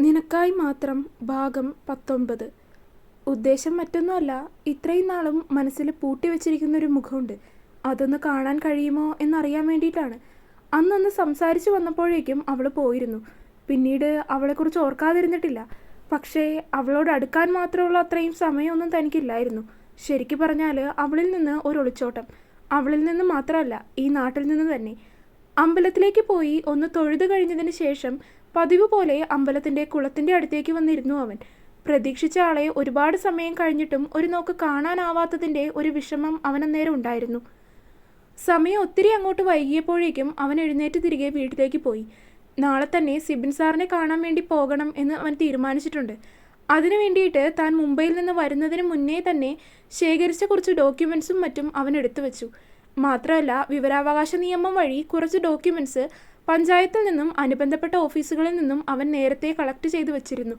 നിനക്കായി മാത്രം ഭാഗം 19. ഉദ്ദേശം മറ്റൊന്നുമല്ല, ഇത്രയും നാളും മനസ്സിൽ പൂട്ടിവെച്ചിരിക്കുന്നൊരു മുഖമുണ്ട്. അതൊന്ന് കാണാൻ കഴിയുമോ എന്നറിയാൻ വേണ്ടിയിട്ടാണ്. അന്നൊന്ന് സംസാരിച്ചു വന്നപ്പോഴേക്കും അവൾ പോയിരുന്നു. പിന്നീട് അവളെക്കുറിച്ച് ഓർക്കാതിരുന്നിട്ടില്ല. പക്ഷേ അവളോട് അടുക്കാൻ മാത്രമുള്ള അത്രയും സമയമൊന്നും തനിക്കില്ലായിരുന്നു. ശരിക്കു പറഞ്ഞാൽ അവളിൽ നിന്ന് ഒരു ഒളിച്ചോട്ടം. അവളിൽ നിന്ന് മാത്രമല്ല, ഈ നാട്ടിൽ നിന്ന് തന്നെ. അമ്പലത്തിലേക്ക് പോയി ഒന്ന് തൊഴുതു കഴിഞ്ഞതിന് ശേഷം പതിവ് പോലെ അമ്പലത്തിൻ്റെ കുളത്തിൻ്റെ അടുത്തേക്ക് വന്നിരുന്നു അവൻ. പ്രതീക്ഷിച്ച ആളെ ഒരുപാട് സമയം കഴിഞ്ഞിട്ടും ഒരു നോക്ക് കാണാനാവാത്തതിൻ്റെ ഒരു വിഷമം അവനന്നേരം ഉണ്ടായിരുന്നു. സമയം ഒത്തിരി അങ്ങോട്ട് വൈകിയപ്പോഴേക്കും അവൻ എഴുന്നേറ്റ് തിരികെ വീട്ടിലേക്ക് പോയി. നാളെ തന്നെ സിബിൻ സാറിനെ കാണാൻ വേണ്ടി പോകണം എന്ന് അവൻ തീരുമാനിച്ചിട്ടുണ്ട്. അതിനു വേണ്ടിയിട്ട് താൻ മുംബൈയിൽ നിന്ന് വരുന്നതിന് മുന്നേ തന്നെ ശേഖരിച്ച കുറച്ച് ഡോക്യുമെൻസും മറ്റും അവൻ എടുത്തു വെച്ചു. മാത്രമല്ല, വിവരാവകാശ നിയമം വഴി കുറച്ച് ഡോക്യുമെൻറ്റ്സ് പഞ്ചായത്തിൽ നിന്നും അനുബന്ധപ്പെട്ട ഓഫീസുകളിൽ നിന്നും അവൻ നേരത്തെ കളക്ട് ചെയ്തു വച്ചിരുന്നു.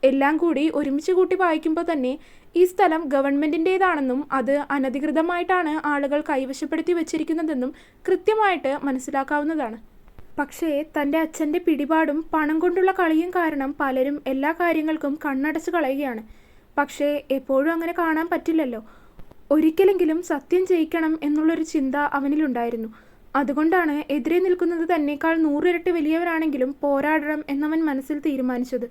എല്ലാം കൂടി ഒരുമിച്ച് കൂട്ടി വായിക്കുമ്പോൾ തന്നെ ഈ സ്ഥലം ഗവൺമെൻറ്റിൻ്റേതാണെന്നും അത് അനധികൃതമായിട്ടാണ് ആളുകൾ കൈവശപ്പെടുത്തി വച്ചിരിക്കുന്നതെന്നും കൃത്യമായിട്ട് മനസ്സിലാക്കാവുന്നതാണ്. പക്ഷേ തൻ്റെ അച്ഛൻ്റെ പിടിപാടും പണം കൊണ്ടുള്ള കളിയും കാരണം പലരും എല്ലാ കാര്യങ്ങൾക്കും കണ്ണടച്ച് കളയുകയാണ്. പക്ഷേ എപ്പോഴും അങ്ങനെ കാണാൻ പറ്റില്ലല്ലോ. ഒരിക്കലെങ്കിലും സത്യം ജയിക്കണം എന്നുള്ളൊരു ചിന്ത അവനിലുണ്ടായിരുന്നു. അതുകൊണ്ടാണ് എതിരെ നിൽക്കുന്നത് തന്നേക്കാൾ 100 ഇരട്ടി വലിയവരാണെങ്കിലും പോരാടണം എന്നവൻ മനസ്സിൽ തീരുമാനിച്ചത്.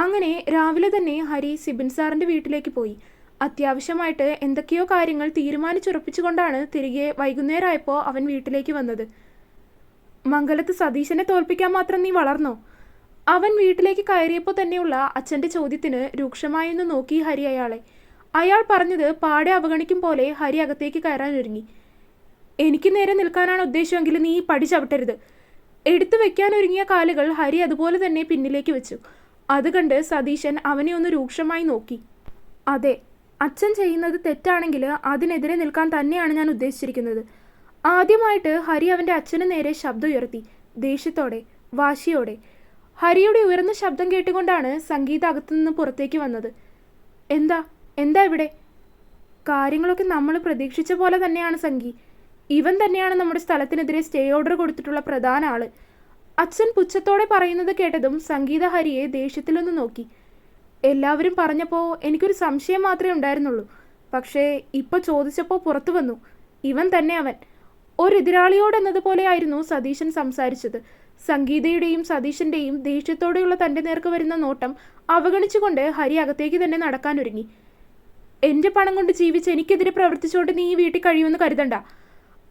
അങ്ങനെ രാവിലെ തന്നെ ഹരി സിബിൻ സാറിൻ്റെ വീട്ടിലേക്ക് പോയി. അത്യാവശ്യമായിട്ട് എന്തൊക്കെയോ കാര്യങ്ങൾ തീരുമാനിച്ചുറപ്പിച്ചുകൊണ്ടാണ് തിരികെ വൈകുന്നേരമായപ്പോൾ അവൻ വീട്ടിലേക്ക് വന്നത്. മംഗലത്ത് സതീശനെ തോൽപ്പിക്കാൻ മാത്രം നീ വളർന്നോ? അവൻ വീട്ടിലേക്ക് കയറിയപ്പോൾ തന്നെയുള്ള അച്ഛൻ്റെ ചോദ്യത്തിന് രൂക്ഷമായൊന്ന് നോക്കി ഹരി അയാളെ. അയാൾ പറഞ്ഞത് പാടെ അവഗണിക്കും പോലെ ഹരി അകത്തേക്ക് കയറാൻ ഒരുങ്ങി. എനിക്ക് നേരെ നിൽക്കാനാണ് ഉദ്ദേശമെങ്കിൽ നീ പടി ചവിട്ടരുത്. എടുത്തു വെക്കാൻ ഒരുങ്ങിയ കാലുകൾ ഹരി അതുപോലെ തന്നെ പിന്നിലേക്ക് വെച്ചു. അത് കണ്ട് സതീശൻ അവനെ ഒന്ന് രൂക്ഷമായി നോക്കി. അതെ, അച്ഛൻ ചെയ്യുന്നത് തെറ്റാണെങ്കിൽ അതിനെതിരെ നിൽക്കാൻ തന്നെയാണ് ഞാൻ ഉദ്ദേശിച്ചിരിക്കുന്നത്. ആദ്യമായിട്ട് ഹരി അവൻ്റെ അച്ഛന് നേരെ ശബ്ദം ഉയർത്തി, ദേഷ്യത്തോടെ, വാശിയോടെ. ഹരിയുടെ ഉയർന്ന ശബ്ദം കേട്ടുകൊണ്ടാണ് സംഗീത അകത്തുനിന്ന് പുറത്തേക്ക് വന്നത്. എന്താ എന്താ ഇവിടെ? കാര്യങ്ങളൊക്കെ നമ്മൾ പ്രതീക്ഷിച്ച പോലെ തന്നെയാണ് സംഗി. ഇവൻ തന്നെയാണ് നമ്മുടെ സ്ഥലത്തിനെതിരെ സ്റ്റേ ഓർഡർ കൊടുത്തിട്ടുള്ള പ്രധാന ആള്. അച്ഛൻ പുച്ഛത്തോടെ പറയുന്നത് കേട്ടതും സംഗീത ഹരിയെ ദേഷ്യത്തിലൊന്ന് നോക്കി. എല്ലാവരും പറഞ്ഞപ്പോൾ എനിക്കൊരു സംശയം മാത്രമേ ഉണ്ടായിരുന്നുള്ളൂ. പക്ഷേ ഇപ്പോൾ ചോദിച്ചപ്പോൾ പുറത്തു വന്നു, ഇവൻ തന്നെ അവൻ. ഒരു എതിരാളിയോടെന്നതുപോലെയായിരുന്നു സതീശൻ സംസാരിച്ചത്. സംഗീതയുടെയും സതീശൻ്റെയും ദേഷ്യത്തോടെയുള്ള തൻ്റെ നേർക്ക് വരുന്ന നോട്ടം അവഗണിച്ചുകൊണ്ട് ഹരി അകത്തേക്ക് തന്നെ നടക്കാനൊരുങ്ങി. എൻ്റെ പണം കൊണ്ട് ജീവിച്ച് എനിക്കെതിരെ പ്രവർത്തിച്ചുകൊണ്ട് നീ ഈ വീട്ടിൽ കഴിയുമെന്ന് കരുതണ്ട.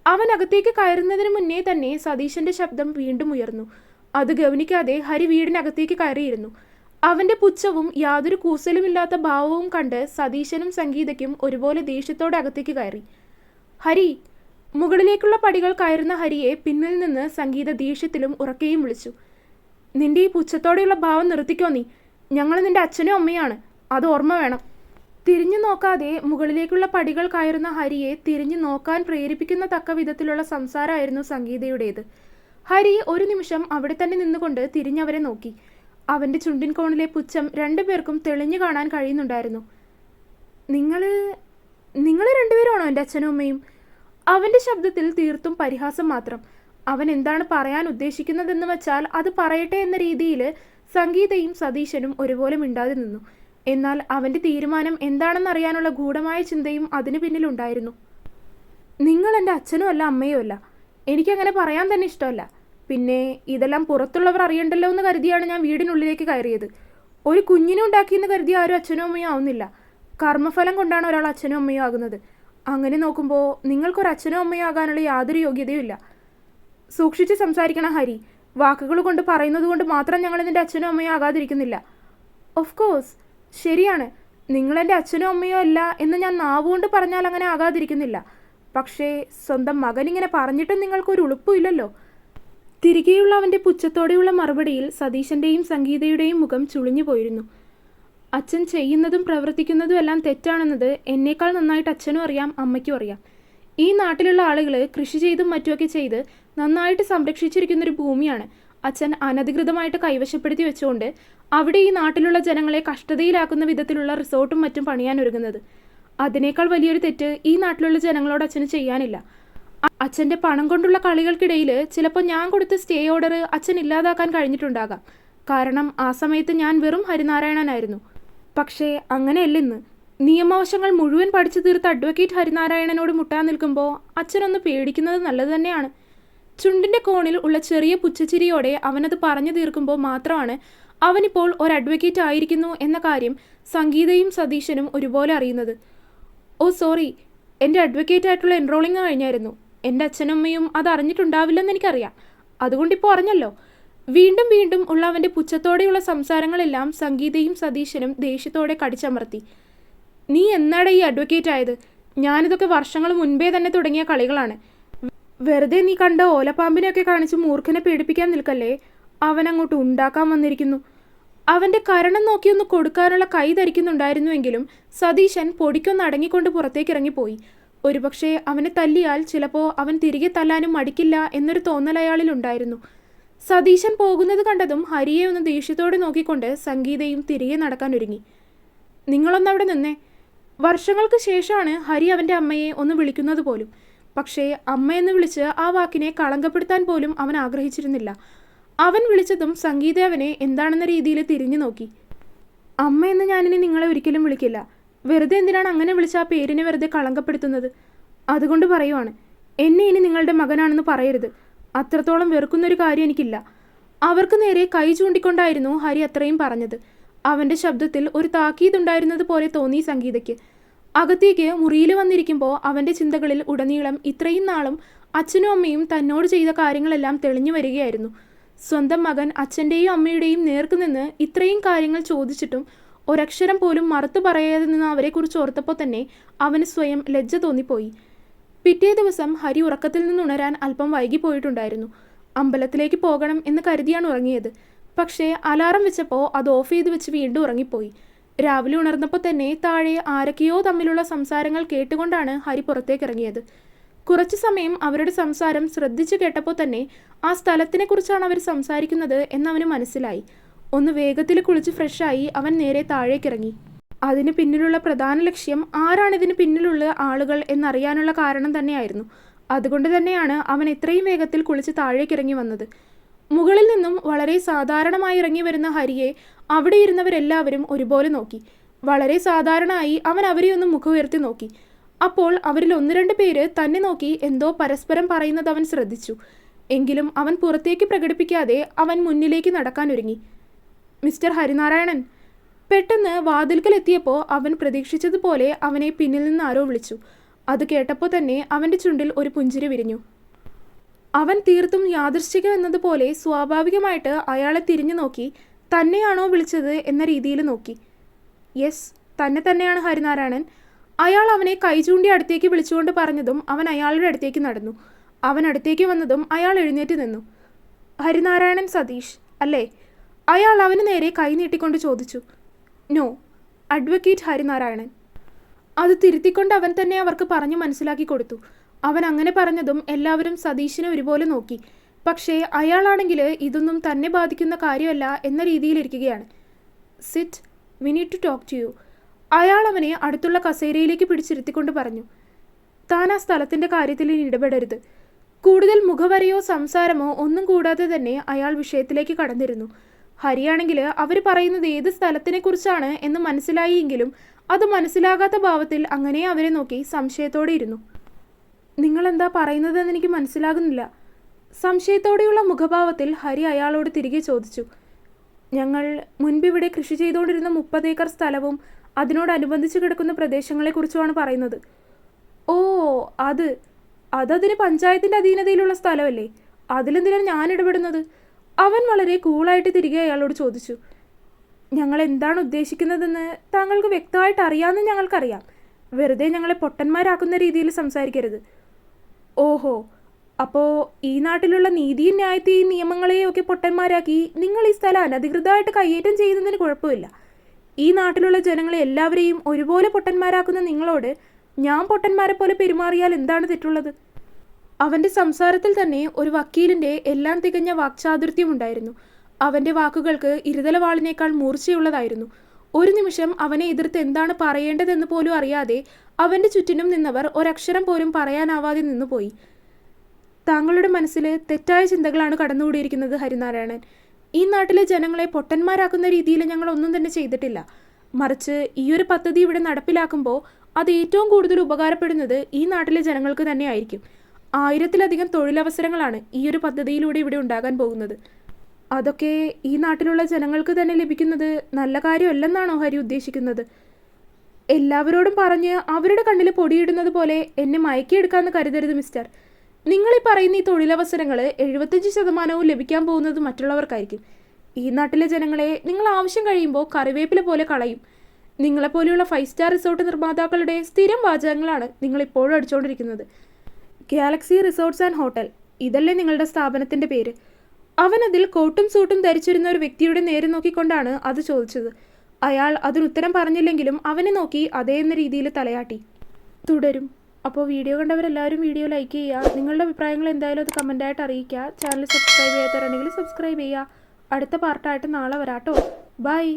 അവൻ അകത്തേക്ക് കയറുന്നതിന് മുന്നേ തന്നെ സതീശൻ്റെ ശബ്ദം വീണ്ടും ഉയർന്നു. അത് ഗവനിക്കാതെ ഹരി വീടിനകത്തേക്ക് കയറിയിരുന്നു. അവൻ്റെ പുച്ഛവും യാതൊരു കൂസലുമില്ലാത്ത ഭാവവും കണ്ട് സതീശനും സംഗീതയ്ക്കും ഒരുപോലെ ദേഷ്യത്തോടെ അകത്തേക്ക് കയറി. ഹരി! മുകളിലേക്കുള്ള പടികൾ കയറുന്ന ഹരിയെ പിന്നിൽ നിന്ന് സംഗീത ദേഷ്യത്തിലും ഉറക്കെയും വിളിച്ചു. നിന്റെ ഈ പുച്ഛത്തോടെയുള്ള ഭാവം നിർത്തിക്കോ നീ. ഞങ്ങൾ നിന്റെ അച്ഛനും അമ്മയാണ്, അത് ഓർമ്മ വേണം. തിരിഞ്ഞു നോക്കാതെ മുകളിലേക്കുള്ള പടികൾ കയറുന്ന ഹരിയെ തിരിഞ്ഞു നോക്കാൻ പ്രേരിപ്പിക്കുന്ന തക്ക വിധത്തിലുള്ള സംസാരമായിരുന്നു സംഗീതയുടേത്. ഹരി ഒരു നിമിഷം അവിടെ തന്നെ നിന്നുകൊണ്ട് തിരിഞ്ഞവരെ നോക്കി. അവൻ്റെ ചുണ്ടിൻ കോണിലെ പുച്ഛം രണ്ടുപേർക്കും തെളിഞ്ഞു കാണാൻ കഴിയുന്നുണ്ടായിരുന്നു. നിങ്ങൾ രണ്ടുപേരാണോ എൻ്റെ അച്ഛനും അമ്മയും? അവൻ്റെ ശബ്ദത്തിൽ തീർത്തും പരിഹാസം മാത്രം. അവൻ എന്താണ് പറയാൻ ഉദ്ദേശിക്കുന്നതെന്ന് വെച്ചാൽ അത് പറയട്ടെ എന്ന രീതിയിൽ സംഗീതയും സതീശനും ഒരുപോലെ മിണ്ടാതെ നിന്നു. എന്നാൽ അവൻ്റെ തീരുമാനം എന്താണെന്നറിയാനുള്ള ഗൂഢമായ ചിന്തയും അതിനു പിന്നിലുണ്ടായിരുന്നു. നിങ്ങൾ എൻ്റെ അച്ഛനും അല്ല അമ്മയും അല്ല. എനിക്കങ്ങനെ പറയാൻ തന്നെ ഇഷ്ടമല്ല. പിന്നെ ഇതെല്ലാം പുറത്തുള്ളവർ അറിയണ്ടല്ലോ എന്ന് കരുതിയാണ് ഞാൻ വീടിനുള്ളിലേക്ക് കയറിയത്. ഒരു കുഞ്ഞിനെ ഉണ്ടാക്കിയെന്ന് കരുതി ആരും അച്ഛനും അമ്മയും ആവുന്നില്ല. കർമ്മഫലം കൊണ്ടാണ് ഒരാൾ അച്ഛനും അമ്മയും ആകുന്നത്. അങ്ങനെ നോക്കുമ്പോൾ നിങ്ങൾക്കൊരു അച്ഛനും അമ്മയും ആകാനുള്ള യാതൊരു യോഗ്യതയും ഇല്ല. സൂക്ഷിച്ച് സംസാരിക്കണം ഹരി. വാക്കുകൾ കൊണ്ട് പറയുന്നത് കൊണ്ട് മാത്രം ഞങ്ങൾ നിൻ്റെ അച്ഛനും അമ്മയും ആകാതിരിക്കുന്നില്ല. ഓഫ് കോഴ്സ്, ശരിയാണ്, നിങ്ങളെൻ്റെ അച്ഛനും അമ്മയോ അല്ല എന്ന് ഞാൻ നാവുകൊണ്ട് പറഞ്ഞാൽ അങ്ങനെ ആകാതിരിക്കുന്നില്ല. പക്ഷേ സ്വന്തം മകൻ ഇങ്ങനെ പറഞ്ഞിട്ടും നിങ്ങൾക്കൊരു ഉളുപ്പുമില്ലല്ലോ. തിരികെയുള്ള അവൻ്റെ പുച്ഛത്തോടെയുള്ള മറുപടിയിൽ സതീശൻ്റെയും സംഗീതയുടെയും മുഖം ചുളിഞ്ഞു പോയിരുന്നു. അച്ഛൻ ചെയ്യുന്നതും പ്രവർത്തിക്കുന്നതും എല്ലാം തെറ്റാണെന്നത് എന്നേക്കാൾ നന്നായിട്ട് അച്ഛനും അറിയാം, അമ്മയ്ക്കും അറിയാം. ഈ നാട്ടിലുള്ള ആളുകൾ കൃഷി ചെയ്തും മറ്റുമൊക്കെ ചെയ്ത് നന്നായിട്ട് സംരക്ഷിച്ചിരിക്കുന്നൊരു ഭൂമിയാണ് അച്ഛൻ അനധികൃതമായിട്ട് കൈവശപ്പെടുത്തി വെച്ചുകൊണ്ട് അവിടെ ഈ നാട്ടിലുള്ള ജനങ്ങളെ കഷ്ടതയിലാക്കുന്ന വിധത്തിലുള്ള റിസോർട്ടും മറ്റും പണിയാൻ ഒരുങ്ങുന്നത്. അതിനേക്കാൾ വലിയൊരു തെറ്റ് ഈ നാട്ടിലുള്ള ജനങ്ങളോട് അച്ഛന് ചെയ്യാനില്ല. അച്ഛൻ്റെ പണം കൊണ്ടുള്ള കളികൾക്കിടയിൽ ചിലപ്പോൾ ഞാൻ കൊടുത്ത സ്റ്റേ ഓർഡർ അച്ഛൻ ഇല്ലാതാക്കാൻ കഴിഞ്ഞിട്ടുണ്ടാകാം. കാരണം ആ സമയത്ത് ഞാൻ വെറും ഹരിനാരായണനായിരുന്നു. പക്ഷേ അങ്ങനെയല്ലെന്ന്. നിയമവശങ്ങൾ മുഴുവൻ പഠിച്ചു തീർത്ത അഡ്വക്കേറ്റ് ഹരിനാരായണനോട് മുട്ടാൻ നിൽക്കുമ്പോൾ അച്ഛനൊന്ന് പേടിക്കുന്നത് നല്ലത് തന്നെയാണ്. ചുണ്ടിൻ്റെ കോണിൽ ഉള്ള ചെറിയ പുച്ഛച്ചിരിയോടെ അവനത് പറഞ്ഞു തീർക്കുമ്പോൾ മാത്രമാണ് അവനിപ്പോൾ ഒരു അഡ്വക്കേറ്റ് ആയിരിക്കുന്നു എന്ന കാര്യം സംഗീതയും സതീശനും ഒരുപോലെ അറിയുന്നത്. ഓ സോറി, എൻ്റെ അഡ്വക്കേറ്റ് ആയിട്ടുള്ള എൻറോളിങ് കഴിഞ്ഞായിരുന്നു. എൻ്റെ അച്ഛനമ്മയും അത് അറിഞ്ഞിട്ടുണ്ടാവില്ലെന്ന് എനിക്കറിയാം. അതുകൊണ്ടിപ്പോൾ അറിഞ്ഞല്ലോ. വീണ്ടും വീണ്ടും ഉള്ള അവൻ്റെ പുച്ഛത്തോടെയുള്ള സംസാരങ്ങളെല്ലാം സംഗീതയും സതീശനും ദേഷ്യത്തോടെ കടിച്ചമർത്തി. നീ എന്നാടാ ഈ അഡ്വക്കേറ്റ് ആയത്? ഞാനിതൊക്കെ വർഷങ്ങൾ മുൻപേ തന്നെ തുടങ്ങിയ കളികളാണ്. വെറുതെ നീ കണ്ട ഓലപ്പാമ്പിനെയൊക്കെ കാണിച്ച് മൂർഖനെ പേടിപ്പിക്കാൻ നിൽക്കല്ലേ. അവനങ്ങോട്ട് ഉണ്ടാക്കാൻ വന്നിരിക്കുന്നു. അവൻ്റെ കരണം നോക്കിയൊന്ന് കൊടുക്കാനുള്ള കൈ ധരിക്കുന്നുണ്ടായിരുന്നുവെങ്കിലും സതീശൻ പൊടിക്കൊന്ന് അടങ്ങിക്കൊണ്ട് പുറത്തേക്ക് ഇറങ്ങിപ്പോയി. ഒരുപക്ഷെ അവനെ തല്ലിയാൽ ചിലപ്പോൾ അവൻ തിരികെ തല്ലാനും മടിക്കില്ല എന്നൊരു തോന്നൽ അയാളിലുണ്ടായിരുന്നു. സതീശൻ പോകുന്നത് കണ്ടതും ഹരിയെ ഒന്ന് ദേഷ്യത്തോടെ നോക്കിക്കൊണ്ട് സംഗീതയും തിരികെ നടക്കാനൊരുങ്ങി. നിങ്ങളൊന്നവിടെ നിന്നേ. വർഷങ്ങൾക്ക് ശേഷമാണ് ഹരി അവൻ്റെ അമ്മയെ ഒന്ന് വിളിക്കുന്നത് പോലും. പക്ഷേ അമ്മയെന്ന് വിളിച്ച് ആ വാക്കിനെ കളങ്കപ്പെടുത്താൻ പോലും അവൻ ആഗ്രഹിച്ചിരുന്നില്ല. അവൻ വിളിച്ചതും സംഗീത അവനെ എന്താണെന്ന രീതിയിൽ തിരിഞ്ഞു നോക്കി. അമ്മയെന്ന് ഞാനിനി നിങ്ങളെ ഒരിക്കലും വിളിക്കില്ല. വെറുതെ എന്തിനാണ് അങ്ങനെ വിളിച്ച ആ പേരിനെ വെറുതെ കളങ്കപ്പെടുത്തുന്നത്? അതുകൊണ്ട് പറയുവാണ്, എന്നെ ഇനി നിങ്ങളുടെ മകനാണെന്ന് പറയരുത്. അത്രത്തോളം വെറുക്കുന്നൊരു കാര്യം എനിക്കില്ല. അവർക്ക് നേരെ കൈ ചൂണ്ടിക്കൊണ്ടായിരുന്നു ഹരി അത്രയും പറഞ്ഞത്. അവൻ്റെ ശബ്ദത്തിൽ ഒരു താക്കീതുണ്ടായിരുന്നത് പോലെ തോന്നി സംഗീതയ്ക്ക്. അകത്തേക്ക് മുറിയിൽ വന്നിരിക്കുമ്പോൾ അവൻ്റെ ചിന്തകളിൽ ഉടനീളം ഇത്രയും നാളും അച്ഛനും അമ്മയും തന്നോട് ചെയ്ത കാര്യങ്ങളെല്ലാം തെളിഞ്ഞു വരികയായിരുന്നു. സ്വന്തം മകൻ അച്ഛൻ്റെയും അമ്മയുടെയും നേർക്കുനിന്ന് ഇത്രയും കാര്യങ്ങൾ ചോദിച്ചിട്ടും ഒരക്ഷരം പോലും മറുത്തു പറയാതെ നിന്ന് അവരെക്കുറിച്ച് ഓർത്തപ്പോൾ തന്നെ അവന് സ്വയം ലജ്ജ തോന്നിപ്പോയി. പിറ്റേ ദിവസം ഹരി ഉറക്കത്തിൽ നിന്നുണരാൻ അല്പം വൈകിപ്പോയിട്ടുണ്ടായിരുന്നു. അമ്പലത്തിലേക്ക് പോകണം എന്ന് കരുതിയാണ് ഉറങ്ങിയത്. പക്ഷേ അലാറം വെച്ചപ്പോൾ അത് ഓഫ് ചെയ്ത് വെച്ച് വീണ്ടും ഉറങ്ങിപ്പോയി. രാവിലെ ഉണർന്നപ്പോൾ തന്നെ താഴെ ആരൊക്കെയോ തമ്മിലുള്ള സംസാരങ്ങൾ കേട്ടുകൊണ്ടാണ് ഹരി പുറത്തേക്ക് ഇറങ്ങിയത്. കുറച്ചു സമയം അവരുടെ സംസാരം ശ്രദ്ധിച്ചു കേട്ടപ്പോൾ തന്നെ ആ സ്ഥലത്തിനെക്കുറിച്ചാണ് അവർ സംസാരിക്കുന്നത് എന്നവന് മനസ്സിലായി. ഒന്ന് വേഗത്തിൽ കുളിച്ച് ഫ്രഷായി അവൻ നേരെ താഴേക്കിറങ്ങി. അതിന് പിന്നിലുള്ള പ്രധാന ലക്ഷ്യം ആരാണിതിന് പിന്നിലുള്ള ആളുകൾ എന്നറിയാനുള്ള കാരണം തന്നെയായിരുന്നു. അതുകൊണ്ട് തന്നെയാണ് അവൻ എത്രയും വേഗത്തിൽ കുളിച്ച് താഴേക്കിറങ്ങി വന്നത്. മുകളിൽ നിന്നും വളരെ സാധാരണമായി ഇറങ്ങി വരുന്ന ഹരിയെ അവിടെ ഇരുന്നവരെല്ലാവരും ഒരുപോലെ നോക്കി. വളരെ സാധാരണയായി അവൻ അവരെ ഒന്ന് മുഖമുയർത്തി നോക്കി. അപ്പോൾ അവരിൽ 1-2 പേര് തന്നെ നോക്കി എന്തോ പരസ്പരം പറയുന്നത് അവൻ ശ്രദ്ധിച്ചു. എങ്കിലും അവൻ പുറത്തേക്ക് പ്രകടിപ്പിക്കാതെ അവൻ മുന്നിലേക്ക് നടക്കാനൊരുങ്ങി. മിസ്റ്റർ ഹരിനാരായണൻ. പെട്ടെന്ന് വാതിൽക്കൽ എത്തിയപ്പോൾ അവൻ പ്രതീക്ഷിച്ചതുപോലെ അവനെ പിന്നിൽ നിന്ന് ആരോ വിളിച്ചു. അത് കേട്ടപ്പോൾ തന്നെ അവൻ്റെ ചുണ്ടിൽ ഒരു പുഞ്ചിരി വിരിഞ്ഞു. അവൻ തീർത്തും യാദൃശ്ചികം എന്നതുപോലെ സ്വാഭാവികമായിട്ട് അയാളെ തിരിഞ്ഞു നോക്കി. തന്നെയാണോ വിളിച്ചത് എന്ന രീതിയിൽ നോക്കി. യെസ്, തന്നെയാണ് ഹരിനാരായണൻ. അയാൾ അവനെ കൈ ചൂണ്ടി അടുത്തേക്ക് വിളിച്ചുകൊണ്ട് പറഞ്ഞതും അവൻ അയാളുടെ അടുത്തേക്ക് നടന്നു. അവൻ അടുത്തേക്ക് വന്നതും അയാൾ എഴുന്നേറ്റ് നിന്നു. ഹരിനാരായണൻ സതീഷ് അല്ലേ? അയാൾ അവന് നേരെ കൈ നീട്ടിക്കൊണ്ട് ചോദിച്ചു. No, advocate Harinarayanan. അത് തിരുത്തിക്കൊണ്ട് അവൻ തന്നെ അവർക്ക് പറഞ്ഞു മനസ്സിലാക്കി കൊടുത്തു. അവൻ അങ്ങനെ പറഞ്ഞതും എല്ലാവരും സതീഷിനെ ഒരുപോലെ നോക്കി. പക്ഷേ അയാളാണെങ്കിൽ ഇതൊന്നും തന്നെ ബാധിക്കുന്ന കാര്യമല്ല എന്ന രീതിയിലിരിക്കുകയാണ്. Sit, we need to talk to you. അയാൾ അവനെ അടുത്തുള്ള കസേരയിലേക്ക് പിടിച്ചിരുത്തിക്കൊണ്ട് പറഞ്ഞു. താൻ ആ സ്ഥലത്തിൻ്റെ കാര്യത്തിൽ ഇടപെടരുത്. കൂടുതൽ മുഖവരയോ സംസാരമോ ഒന്നും കൂടാതെ തന്നെ അയാൾ വിഷയത്തിലേക്ക് കടന്നിരുന്നു. ഹരിയാണെങ്കിൽ അവർ പറയുന്നത് ഏത് സ്ഥലത്തിനെക്കുറിച്ചാണ് എന്ന് മനസ്സിലായിയെങ്കിലും അത് മനസ്സിലാകാത്ത ഭാവത്തിൽ അങ്ങനെ അവരെ നോക്കി സംശയത്തോടെ ഇരുന്നു. നിങ്ങളെന്താ പറയുന്നതെന്ന് എനിക്ക് മനസ്സിലാകുന്നില്ല. സംശയത്തോടെയുള്ള മുഖഭാവത്തിൽ ഹരി അയാളോട് തിരികെ ചോദിച്ചു. ഞങ്ങൾ മുൻപിവിടെ കൃഷി ചെയ്തുകൊണ്ടിരുന്ന 30 ഏക്കർ സ്ഥലവും അതിനോടനുബന്ധിച്ച് കിടക്കുന്ന പ്രദേശങ്ങളെക്കുറിച്ചുമാണ് പറയുന്നത്. ഓ, അതിന് പഞ്ചായത്തിൻ്റെ അധീനതയിലുള്ള സ്ഥലമല്ലേ? അതിലെന്തിനാണ് ഞാൻ ഇടപെടുന്നത്? അവൻ വളരെ കൂളായിട്ട് തിരികെ അയാളോട് ചോദിച്ചു. ഞങ്ങൾ എന്താണ് ഉദ്ദേശിക്കുന്നതെന്ന് താങ്കൾക്ക് വ്യക്തമായിട്ട് അറിയാമെന്ന് ഞങ്ങൾക്കറിയാം. വെറുതെ ഞങ്ങളെ പൊട്ടന്മാരാക്കുന്ന രീതിയിൽ സംസാരിക്കരുത്. ഓഹോ, അപ്പോൾ ഈ നാട്ടിലുള്ള നീതിയും ന്യായത്തെയും നിയമങ്ങളെയും ഒക്കെ പൊട്ടന്മാരാക്കി നിങ്ങൾ ഈ സ്ഥലം അനധികൃതമായിട്ട് കയ്യേറ്റം ചെയ്യുന്നതിന് കുഴപ്പമില്ല. ഈ നാട്ടിലുള്ള ജനങ്ങളെ എല്ലാവരെയും ഒരുപോലെ പൊട്ടന്മാരാക്കുന്ന നിങ്ങളോട് ഞാൻ പൊട്ടന്മാരെ പോലെ പെരുമാറിയാൽ എന്താണ് തെറ്റുള്ളത്? അവൻ്റെ സംസാരത്തിൽ തന്നെ ഒരു വക്കീലിൻ്റെ എല്ലാം തികഞ്ഞ വാക്ചാതുര്യമുണ്ടായിരുന്നു. അവൻ്റെ വാക്കുകൾക്ക് ഇരുതലവാളിനേക്കാൾ മൂർച്ചയുള്ളതായിരുന്നു. ഒരു നിമിഷം അവനെ എതിർത്ത് എന്താണ് പറയേണ്ടതെന്ന് പോലും അറിയാതെ അവൻ്റെ ചുറ്റിനും നിന്നവർ ഒരക്ഷരം പോലും പറയാനാവാതെ നിന്നുപോയി. താങ്കളുടെ മനസ്സിൽ തെറ്റായ ചിന്തകളാണ് കടന്നുകൂടിയിരിക്കുന്നത് ഹരിനാരായണൻ. ഈ നാട്ടിലെ ജനങ്ങളെ പൊട്ടന്മാരാക്കുന്ന രീതിയിൽ ഞങ്ങൾ ഒന്നും തന്നെ ചെയ്തിട്ടില്ല. മറിച്ച് ഈ ഒരു പദ്ധതി ഇവിടെ നടപ്പിലാക്കുമ്പോൾ അത് ഏറ്റവും കൂടുതൽ ഉപകാരപ്പെടുന്നത് ഈ നാട്ടിലെ ജനങ്ങൾക്ക് തന്നെയായിരിക്കും. 1000-ലധികം തൊഴിലവസരങ്ങളാണ് ഈ ഒരു പദ്ധതിയിലൂടെ ഇവിടെ ഉണ്ടാകാൻ പോകുന്നത്. അതൊക്കെ ഈ നാട്ടിലുള്ള ജനങ്ങൾക്ക് തന്നെ ലഭിക്കുന്നത് നല്ല കാര്യമല്ലെന്നാണോ ഹരി ഉദ്ദേശിക്കുന്നത്? എല്ലാവരോടും പറഞ്ഞ് അവരുടെ കണ്ണിൽ പൊടിയിടുന്നത് പോലെ എന്നെ മയക്കിയെടുക്കാമെന്ന് കരുതരുത് മിസ്റ്റർ. നിങ്ങളീ പറയുന്ന ഈ തൊഴിലവസരങ്ങൾ 75% ലഭിക്കാൻ പോകുന്നത് മറ്റുള്ളവർക്കായിരിക്കും. ഈ നാട്ടിലെ ജനങ്ങളെ നിങ്ങൾ ആവശ്യം കഴിയുമ്പോൾ കറിവേപ്പില പോലെ കളയും. നിങ്ങളെപ്പോലെയുള്ള 5 സ്റ്റാർ റിസോർട്ട് നിർമ്മാതാക്കളുടെ സ്ഥിരം വാചകങ്ങളാണ് നിങ്ങളിപ്പോഴും അടിച്ചുകൊണ്ടിരിക്കുന്നത്. ഗാലക്സി റിസോർട്ട്സ് ആൻഡ് ഹോട്ടൽ, ഇതല്ലേ നിങ്ങളുടെ സ്ഥാപനത്തിൻ്റെ പേര്? അവനതിൽ കോട്ടും സൂട്ടും ധരിച്ചിരുന്ന ഒരു വ്യക്തിയുടെ നേരെ നോക്കിക്കൊണ്ടാണ് അത് ചോദിച്ചത്. അയാൾ അതിനുത്തരം പറഞ്ഞില്ലെങ്കിലും അവനെ നോക്കി അതേ എന്ന രീതിയിൽ തലയാട്ടി. തുടരും. അപ്പോൾ വീഡിയോ കണ്ടവരെല്ലാവരും വീഡിയോ ലൈക്ക് ചെയ്യുക. നിങ്ങളുടെ അഭിപ്രായങ്ങൾ എന്തായാലും അത് കമൻറ്റായിട്ട് അറിയിക്കുക. ചാനൽ സബ്സ്ക്രൈബ് ചെയ്യാത്തവരുണ്ടെങ്കിൽ സബ്സ്ക്രൈബ് ചെയ്യുക. അടുത്ത പാർട്ടായിട്ട് നാളെ വരാട്ടോ. ബൈ.